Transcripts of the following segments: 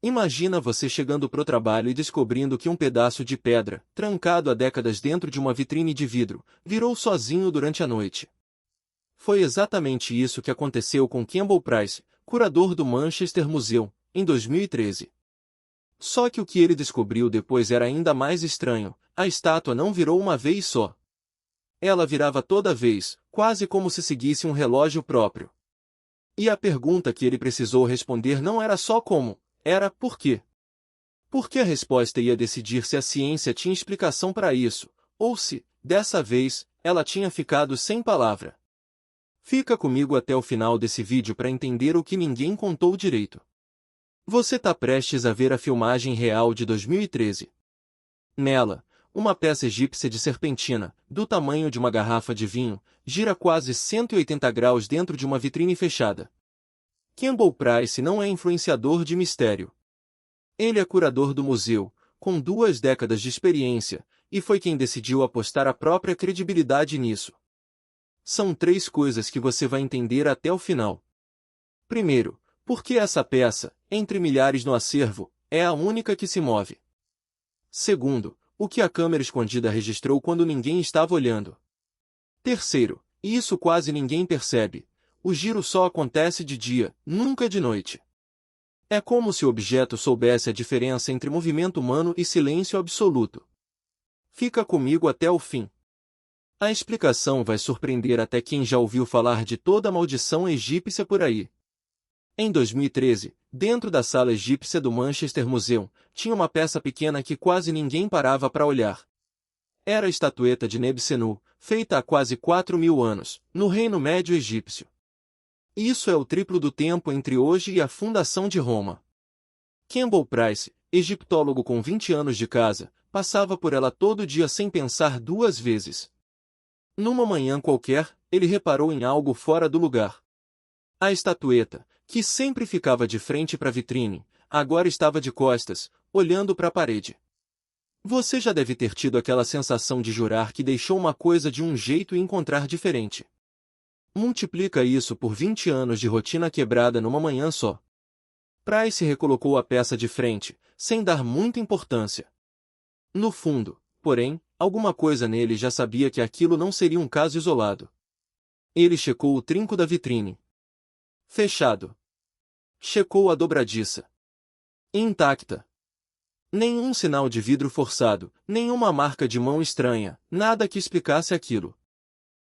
Imagina você chegando pro trabalho e descobrindo que um pedaço de pedra, trancado há décadas dentro de uma vitrine de vidro, virou sozinho durante a noite. Foi exatamente isso que aconteceu com Campbell Price, curador do Manchester Museum, em 2013. Só que o que ele descobriu depois era ainda mais estranho: a estátua não virou uma vez só. Ela virava toda vez, quase como se seguisse um relógio próprio. E a pergunta que ele precisou responder não era só como, era por quê. Porque a resposta ia decidir se a ciência tinha explicação para isso, ou se, dessa vez, ela tinha ficado sem palavra. Fica comigo até o final desse vídeo para entender o que ninguém contou direito. Você está prestes a ver a filmagem real de 2013. Nela, uma peça egípcia de serpentina, do tamanho de uma garrafa de vinho, gira quase 180 graus dentro de uma vitrine fechada. Campbell Price não é influenciador de mistério. Ele é curador do museu, com 2 décadas de experiência, e foi quem decidiu apostar a própria credibilidade nisso. São 3 coisas que você vai entender até o final. Primeiro, por que essa peça, entre milhares no acervo, é a única que se move? Segundo, o que a câmera escondida registrou quando ninguém estava olhando? Terceiro, e isso quase ninguém percebe, o giro só acontece de dia, nunca de noite. É como se o objeto soubesse a diferença entre movimento humano e silêncio absoluto. Fica comigo até o fim. A explicação vai surpreender até quem já ouviu falar de toda a maldição egípcia por aí. Em 2013, dentro da sala egípcia do Manchester Museum, tinha uma peça pequena que quase ninguém parava para olhar. Era a estatueta de Nebsenu, feita há quase 4.000 anos, no Reino Médio Egípcio. Isso é o triplo do tempo entre hoje e a fundação de Roma. Campbell Price, egiptólogo com 20 anos de casa, passava por ela todo dia sem pensar 2 vezes. Numa manhã qualquer, ele reparou em algo fora do lugar. A estatueta, que sempre ficava de frente para a vitrine, agora estava de costas, olhando para a parede. Você já deve ter tido aquela sensação de jurar que deixou uma coisa de um jeito e encontrar diferente. Multiplica isso por 20 anos de rotina quebrada numa manhã só. Price recolocou a peça de frente, sem dar muita importância. No fundo, porém, alguma coisa nele já sabia que aquilo não seria um caso isolado. Ele checou o trinco da vitrine. Fechado. Checou a dobradiça. Intacta. Nenhum sinal de vidro forçado, nenhuma marca de mão estranha, nada que explicasse aquilo.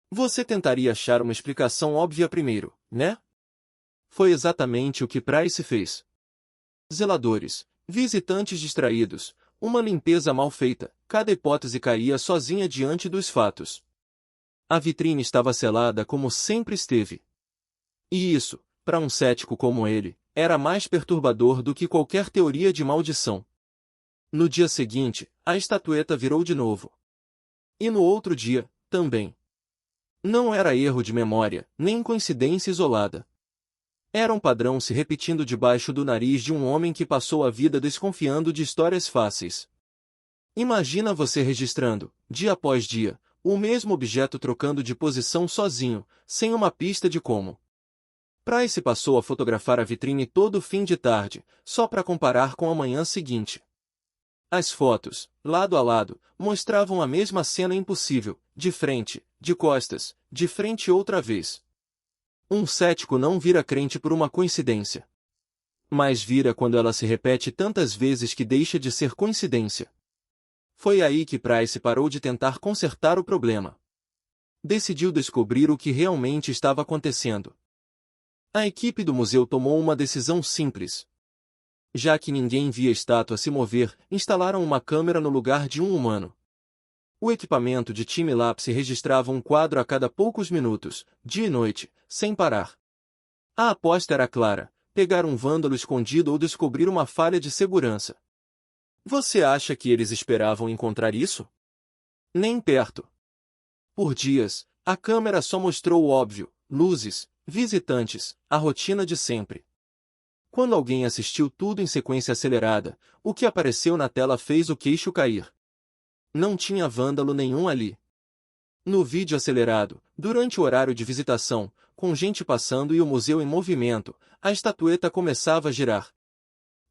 Você tentaria achar uma explicação óbvia primeiro, né? Foi exatamente o que Price fez. Zeladores, visitantes distraídos, uma limpeza mal feita, cada hipótese caía sozinha diante dos fatos. A vitrine estava selada como sempre esteve. E isso, para um cético como ele, era mais perturbador do que qualquer teoria de maldição. No dia seguinte, a estatueta virou de novo. E no outro dia, também. Não era erro de memória, nem coincidência isolada. Era um padrão se repetindo debaixo do nariz de um homem que passou a vida desconfiando de histórias fáceis. Imagina você registrando, dia após dia, o mesmo objeto trocando de posição sozinho, sem uma pista de como. Price passou a fotografar a vitrine todo fim de tarde, só para comparar com a manhã seguinte. As fotos, lado a lado, mostravam a mesma cena impossível, de frente, de costas, de frente outra vez. Um cético não vira crente por uma coincidência. Mas vira quando ela se repete tantas vezes que deixa de ser coincidência. Foi aí que Price parou de tentar consertar o problema. Decidiu descobrir o que realmente estava acontecendo. A equipe do museu tomou uma decisão simples. Já que ninguém via a estátua se mover, instalaram uma câmera no lugar de um humano. O equipamento de time-lapse registrava um quadro a cada poucos minutos, dia e noite, sem parar. A aposta era clara: pegar um vândalo escondido ou descobrir uma falha de segurança. Você acha que eles esperavam encontrar isso? Nem perto. Por dias, a câmera só mostrou o óbvio: luzes, visitantes, a rotina de sempre. Quando alguém assistiu tudo em sequência acelerada, o que apareceu na tela fez o queixo cair. Não tinha vândalo nenhum ali. No vídeo acelerado, durante o horário de visitação, com gente passando e o museu em movimento, a estatueta começava a girar.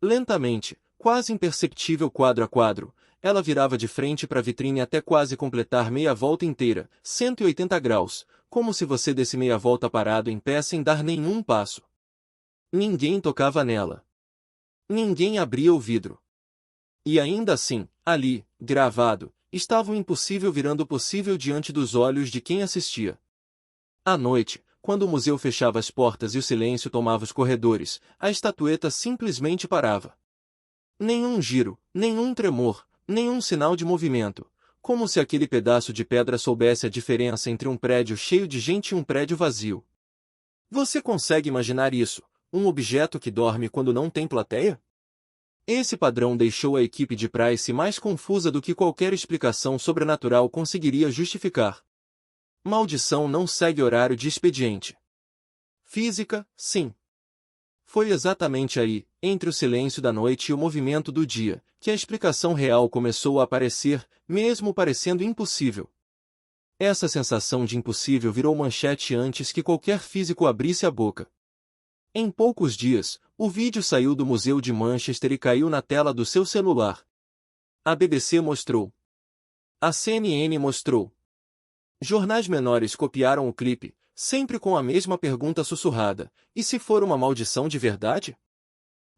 Lentamente, quase imperceptível quadro a quadro, ela virava de frente para a vitrine até quase completar meia volta inteira, 180 graus, como se você desse meia volta parado em pé sem dar nenhum passo. Ninguém tocava nela. Ninguém abria o vidro. E ainda assim, ali, gravado, estava o impossível virando o possível diante dos olhos de quem assistia. À noite, quando o museu fechava as portas e o silêncio tomava os corredores, a estatueta simplesmente parava. Nenhum giro, nenhum tremor, nenhum sinal de movimento, como se aquele pedaço de pedra soubesse a diferença entre um prédio cheio de gente e um prédio vazio. Você consegue imaginar isso, um objeto que dorme quando não tem plateia? Esse padrão deixou a equipe de Price mais confusa do que qualquer explicação sobrenatural conseguiria justificar. Maldição não segue horário de expediente. Física, sim. Foi exatamente aí, entre o silêncio da noite e o movimento do dia, que a explicação real começou a aparecer, mesmo parecendo impossível. Essa sensação de impossível virou manchete antes que qualquer físico abrisse a boca. Em poucos dias, o vídeo saiu do Museu de Manchester e caiu na tela do seu celular. A BBC mostrou. A CNN mostrou. Jornais menores copiaram o clipe, sempre com a mesma pergunta sussurrada: e se for uma maldição de verdade?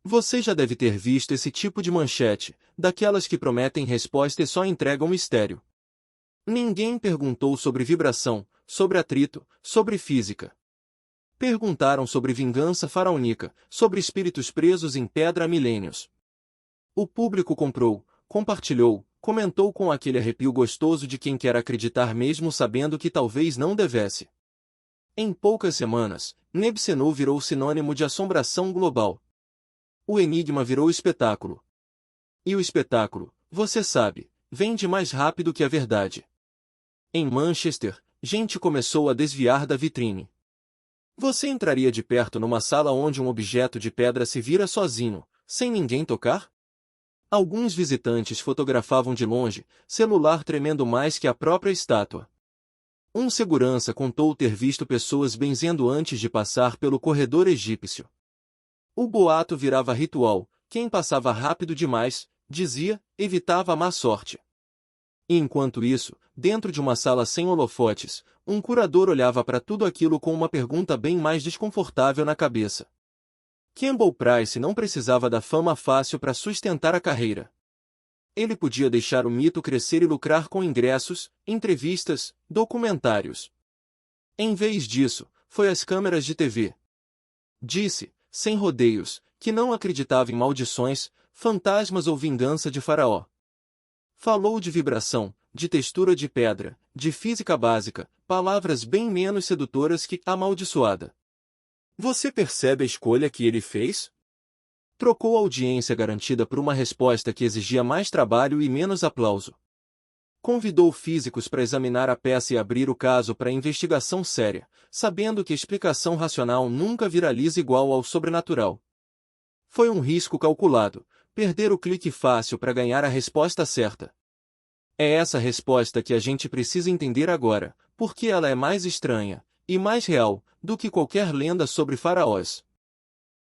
Você já deve ter visto esse tipo de manchete, daquelas que prometem resposta e só entregam mistério. Ninguém perguntou sobre vibração, sobre atrito, sobre física. Perguntaram sobre vingança faraônica, sobre espíritos presos em pedra há milênios. O público comprou, compartilhou, comentou com aquele arrepio gostoso de quem quer acreditar mesmo sabendo que talvez não devesse. Em poucas semanas, Nebsenu virou sinônimo de assombração global. O enigma virou espetáculo. E o espetáculo, você sabe, vende mais rápido que a verdade. Em Manchester, gente começou a desviar da vitrine. Você entraria de perto numa sala onde um objeto de pedra se vira sozinho, sem ninguém tocar? Alguns visitantes fotografavam de longe, celular tremendo mais que a própria estátua. Um segurança contou ter visto pessoas benzendo antes de passar pelo corredor egípcio. O boato virava ritual, quem passava rápido demais, dizia, evitava a má sorte. E enquanto isso, dentro de uma sala sem holofotes, um curador olhava para tudo aquilo com uma pergunta bem mais desconfortável na cabeça. Campbell Price não precisava da fama fácil para sustentar a carreira. Ele podia deixar o mito crescer e lucrar com ingressos, entrevistas, documentários. Em vez disso, foi às câmeras de TV. Disse, sem rodeios, que não acreditava em maldições, fantasmas ou vingança de Faraó. Falou de vibração, de textura de pedra, de física básica, palavras bem menos sedutoras que amaldiçoada. Você percebe a escolha que ele fez? Trocou a audiência garantida por uma resposta que exigia mais trabalho e menos aplauso. Convidou físicos para examinar a peça e abrir o caso para investigação séria, sabendo que a explicação racional nunca viraliza igual ao sobrenatural. Foi um risco calculado, perder o clique fácil para ganhar a resposta certa. É essa resposta que a gente precisa entender agora, porque ela é mais estranha, e mais real, do que qualquer lenda sobre faraós.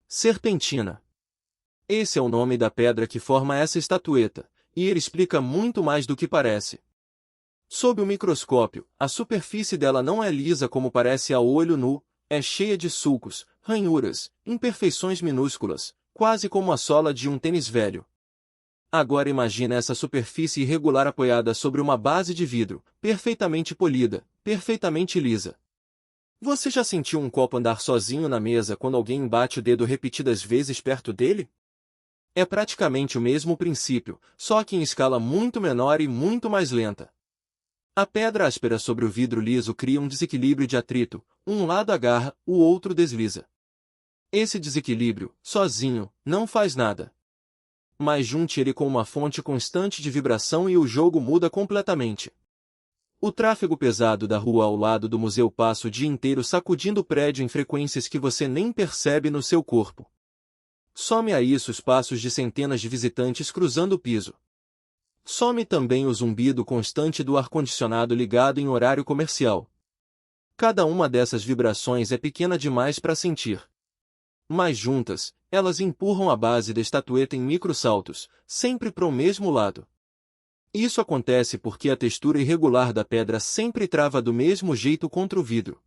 Serpentina. Esse é o nome da pedra que forma essa estatueta, e ele explica muito mais do que parece. Sob o microscópio, a superfície dela não é lisa como parece ao olho nu, é cheia de sulcos, ranhuras, imperfeições minúsculas, quase como a sola de um tênis velho. Agora imagina essa superfície irregular apoiada sobre uma base de vidro, perfeitamente polida, perfeitamente lisa. Você já sentiu um copo andar sozinho na mesa quando alguém bate o dedo repetidas vezes perto dele? É praticamente o mesmo princípio, só que em escala muito menor e muito mais lenta. A pedra áspera sobre o vidro liso cria um desequilíbrio de atrito, um lado agarra, o outro desliza. Esse desequilíbrio, sozinho, não faz nada. Mas junte ele com uma fonte constante de vibração e o jogo muda completamente. O tráfego pesado da rua ao lado do museu passa o dia inteiro sacudindo o prédio em frequências que você nem percebe no seu corpo. Some a isso os passos de centenas de visitantes cruzando o piso. Some também o zumbido constante do ar-condicionado ligado em horário comercial. Cada uma dessas vibrações é pequena demais para sentir. mas juntas, elas empurram a base da estatueta em microsaltos, sempre para o mesmo lado. Isso acontece porque a textura irregular da pedra sempre trava do mesmo jeito contra o vidro.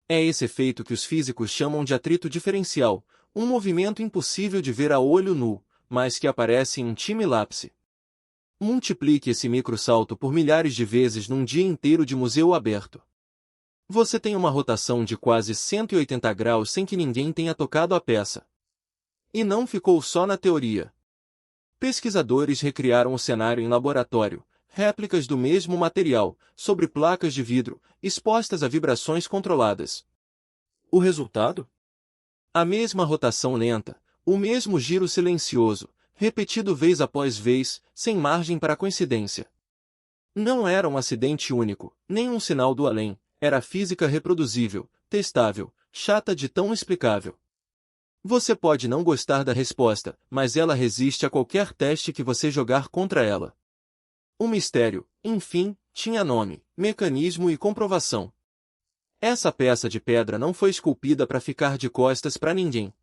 É esse efeito que os físicos chamam de atrito diferencial, um movimento impossível de ver a olho nu, mas que aparece em um time-lapse. Multiplique esse microsalto por milhares de vezes num dia inteiro de museu aberto. Você tem uma rotação de quase 180 graus sem que ninguém tenha tocado a peça. E não ficou só na teoria. Pesquisadores recriaram o cenário em laboratório, réplicas do mesmo material, sobre placas de vidro, expostas a vibrações controladas. O resultado? A mesma rotação lenta, o mesmo giro silencioso, repetido vez após vez, sem margem para coincidência. Não era um acidente único, nem um sinal do além, era física reproduzível, testável, chata de tão explicável. Você pode não gostar da resposta, mas ela resiste a qualquer teste que você jogar contra ela. O mistério, enfim, tinha nome, mecanismo e comprovação. Essa peça de pedra não foi esculpida para ficar de costas para ninguém.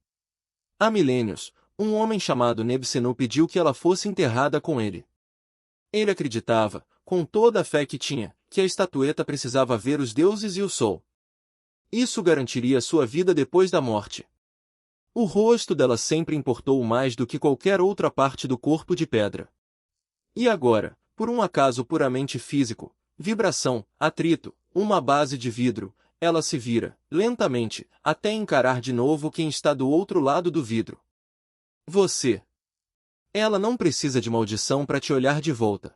Há milênios, um homem chamado Nebsenu pediu que ela fosse enterrada com ele. Ele acreditava, com toda a fé que tinha, que a estatueta precisava ver os deuses e o sol. Isso garantiria sua vida depois da morte. O rosto dela sempre importou mais do que qualquer outra parte do corpo de pedra. E agora, por um acaso puramente físico, vibração, atrito, uma base de vidro, ela se vira, lentamente, até encarar de novo quem está do outro lado do vidro. Você. Ela não precisa de maldição para te olhar de volta.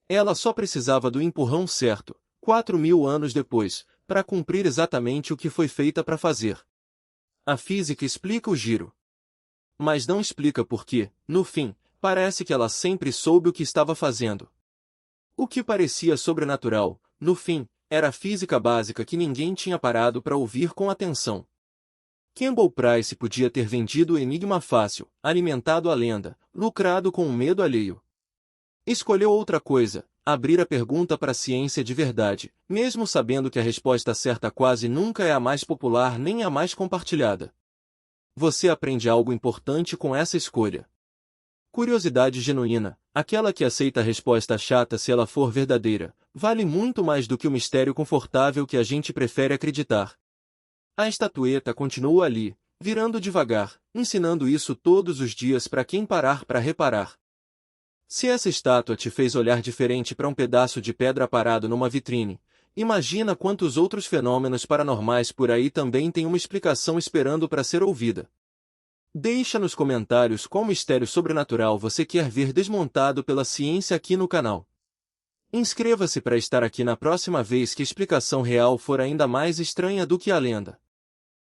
Ela só precisava do empurrão certo, 4.000 anos depois, para cumprir exatamente o que foi feita para fazer. A física explica o giro. Mas não explica por que, no fim, parece que ela sempre soube o que estava fazendo. O que parecia sobrenatural, no fim, era a física básica que ninguém tinha parado para ouvir com atenção. Campbell Price podia ter vendido o enigma fácil, alimentado a lenda, lucrado com o medo alheio. Escolheu outra coisa, abrir a pergunta para a ciência de verdade, mesmo sabendo que a resposta certa quase nunca é a mais popular nem a mais compartilhada. Você aprende algo importante com essa escolha. Curiosidade genuína, aquela que aceita a resposta chata se ela for verdadeira, vale muito mais do que o mistério confortável que a gente prefere acreditar. A estatueta continua ali, virando devagar, ensinando isso todos os dias para quem parar para reparar. Se essa estátua te fez olhar diferente para um pedaço de pedra parado numa vitrine, imagina quantos outros fenômenos paranormais por aí também têm uma explicação esperando para ser ouvida. Deixa nos comentários qual mistério sobrenatural você quer ver desmontado pela ciência aqui no canal. Inscreva-se para estar aqui na próxima vez que a explicação real for ainda mais estranha do que a lenda.